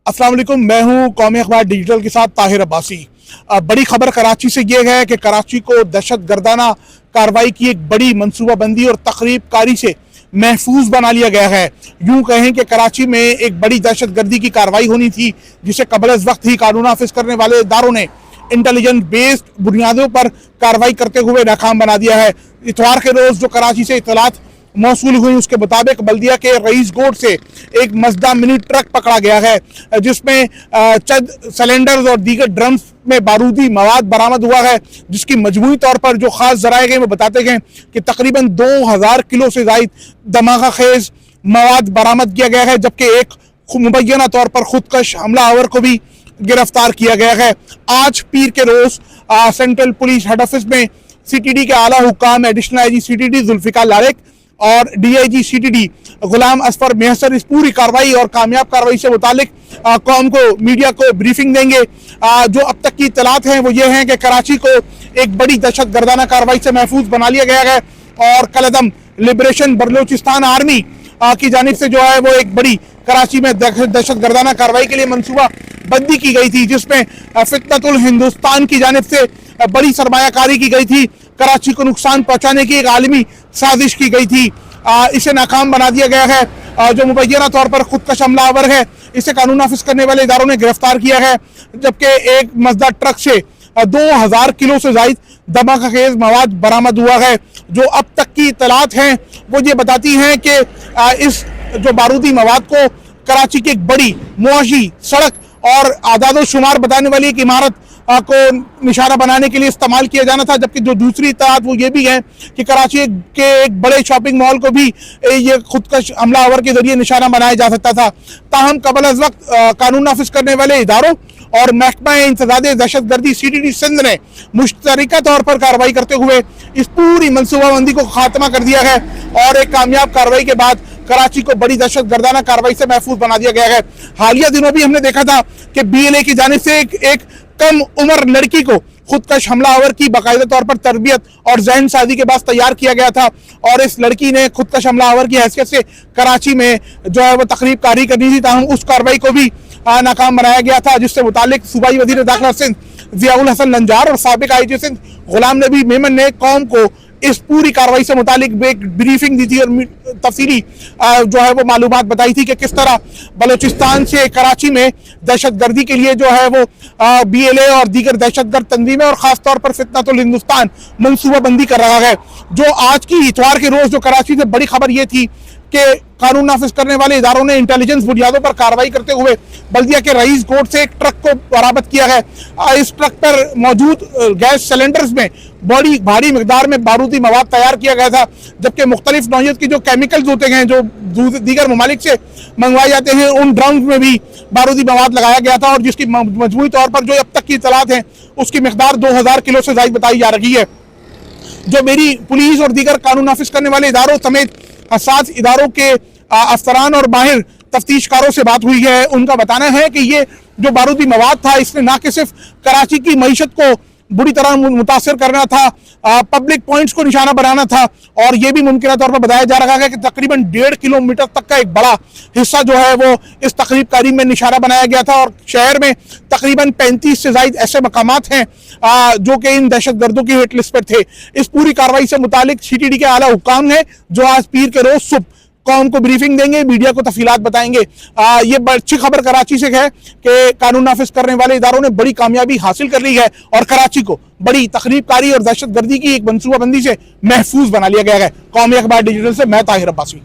अस्सलाम वालेकुम, मैं हूं कौमी अखबार डिजिटल के साथ ताहिर अब्बासी। बड़ी खबर कराची से ये है कि कराची को दहशत गर्दाना कार्रवाई की एक बड़ी मनसूबाबंदी और तकरीब कारी से महफूज बना लिया गया है। यूं कहें कि कराची में एक बड़ी दहशत गर्दी की कार्रवाई होनी थी, जिसे कबल वक्त ही कानून नाफिज करने वाले इदारों ने इंटेलिजेंस बेस्ड बुनियादों पर कार्रवाई करते हुए नाकाम बना दिया है। इतवार के रोज जो कराची से इतलात मौसूल हुई, उसके मुताबिक बल्दिया के रईस गोड से एक मजदा मिनी ट्रक पकड़ा गया है, जिसमें चंद सिलेंडर्स और दीगर ड्रम्स में बारूदी मवाद बरामद हुआ है, जिसकी मजमूई तौर पर जो खास जराए गए वो बताते गए कि तकरीबन 2000 किलो से जायद धमाका खेज मवाद बरामद किया गया है, जबकि एक मुबैना तौर पर खुदकश हमलावर को भी गिरफ्तार किया गया है। आज पीर के रोज सेंट्रल पुलिस हेड ऑफिस में CTD के आला हुक्काम एडिशनल IG CTD जुल्फिकार लारिक और DIG CTD गुलाम असफर मेहसर इस पूरी कार्रवाई और कामयाब कार्रवाई से मुतालिक कौम को, मीडिया को ब्रीफिंग देंगे। जो अब तक की इतलात हैं वो ये हैं कि कराची को एक बड़ी दहशत गर्दाना कार्रवाई से महफूज बना लिया गया है और कलदम लिबरेशन बलोचिस्तान आर्मी की जानिब से जो है वो एक बड़ी कराची में दहशत गर्दाना कार्रवाई के लिए मनसूबा बंदी की गई थी, जिसमें फितनतुल हिंदुस्तान की जानिब से बड़ी सरमायाकारी की गई थी। कराची को नुकसान पहुंचाने की एक आलमी साजिश की गई थी, इसे नाकाम बना दिया गया है। जो मुबैना तौर पर खुदकश हमलावर है, इसे कानून नाफिज करने वाले इदारों ने गिरफ्तार किया है, जबकि एक मजदा ट्रक से 2000 किलो से जायद धमाका खेज मवाद बरामद हुआ है। जो अब तक की इतलात हैं वो ये बताती हैं कि इस जो बारूदी मवाद को कराची की एक बड़ी मुआशी सड़क और आदाद शुमार बताने वाली एक इमारत को निशाना बनाने के लिए इस्तेमाल किया जाना था, जबकि जो दूसरी इत्तलात वो ये भी है कि कराची के एक बड़े शॉपिंग मॉल को भी ये खुदकश हमलावर के जरिए निशाना बनाया जा सकता था। ताहम कबल अज वक्त कानून नाफिज करने वाले इदारों और महकमा इंसदाद दहशत गर्दी CTD सिंध ने मुश्तरका तौर पर कार्रवाई करते हुए इस पूरी मनसूबाबंदी को खात्मा कर दिया है और एक कामयाब कार्रवाई के बाद कराची को बड़ी दहशत गर्दाना कार्रवाई से महफूज बना दिया गया है। हालिया दिनों भी हमने देखा था कि BLA की जानिब से एक कम उम्र लड़की को खुदकश हमलावर की बाकायदा तौर पर तरबियत और जहन साजी के बाद तैयार किया गया था और इस लड़की ने खुदकश हमलावर की हैसियत से कराची में जो है वो तकरीब कारी करनी थी, ताहम उस कार्रवाई को भी नाकाम बनाया गया था, जिससे मुतालिक सूबाई वजीर दाखिला सिंध जियाउल हसन लंजार और साबिक IG सिंध गुलाम नबी मेमन ने कौम को इस पूरी कार्रवाई से मुतालिक एक ब्रीफिंग दी थी और तफसीली जो है वो मालूमात बताई थी कि किस तरह बलोचिस्तान से कराची में दहशत गर्दी के लिए जो है वो BLA और दीगर दहशत गर्द तंजीमें और ख़ास तौर पर फितनतुल हिंदुस्तान मनसूबाबंदी कर रहा है। जो आज की इतवार के रोज़ जो कराची से बड़ी खबर ये थी कि कानून नाफिज करने वाले इदारों ने इंटेलिजेंस बुनियादों पर कार्रवाई करते हुए बल्दिया के रईस गोड से एक ट्रक को बरामद किया है। इस ट्रक पर मौजूद गैस सिलेंडर्स में बड़ी भारी मिकदार में बारूदी मवाद तैयार किया गया था, जबकि मुख्तलिफ नौइयत की जो केमिकल्स होते हैं जो दीगर ममालिक से मंगवाए जाते हैं, उन ड्रम्स में भी बारूदी मवाद लगाया गया था और जिसकी मजमूई तौर पर जो अब तक की इतलात हैं उसकी मिकदार 2000 किलो से ज़ायद बताई जा रही है। जो मेरी पुलिस और दीगर कानून नाफिज करने वाले इदारों समेत हसास इदारों के अफसरान और माहिर तफ्तीशकारों से बात हुई है, उनका बताना है कि ये जो बारूदी मवाद था इसने ना कि सिर्फ कराची की मईशत को बुरी तरह मुतासर करना था, पब्लिक पॉइंट्स को निशाना बनाना था और ये भी मुमकिन तौर पर बताया जा रहा है कि तकरीबन 1.5 किलोमीटर तक का एक बड़ा हिस्सा जो है वो इस तकरीब कारी में निशाना बनाया गया था और शहर में तकरीबन 35 से ज़ायद ऐसे मकामात हैं जो कि इन दहशत गर्दों की हिट लिस्ट पर थे। इस पूरी कार्रवाई से मुतालिक CTD के आला हुक्काम है जो आज पीर के रोज सुबह कौम को ब्रीफिंग देंगे, मीडिया को तफसीलात बताएंगे। ये अच्छी खबर कराची से है कि कानून नाफिज करने वाले इदारों ने बड़ी कामयाबी हासिल कर ली है और कराची को बड़ी तकरीब कारी और दहशत गर्दी की एक मनसूबाबंदी से महफूज बना लिया गया है। कौमी अखबार डिजिटल से मैं ताहिर अब्बासी।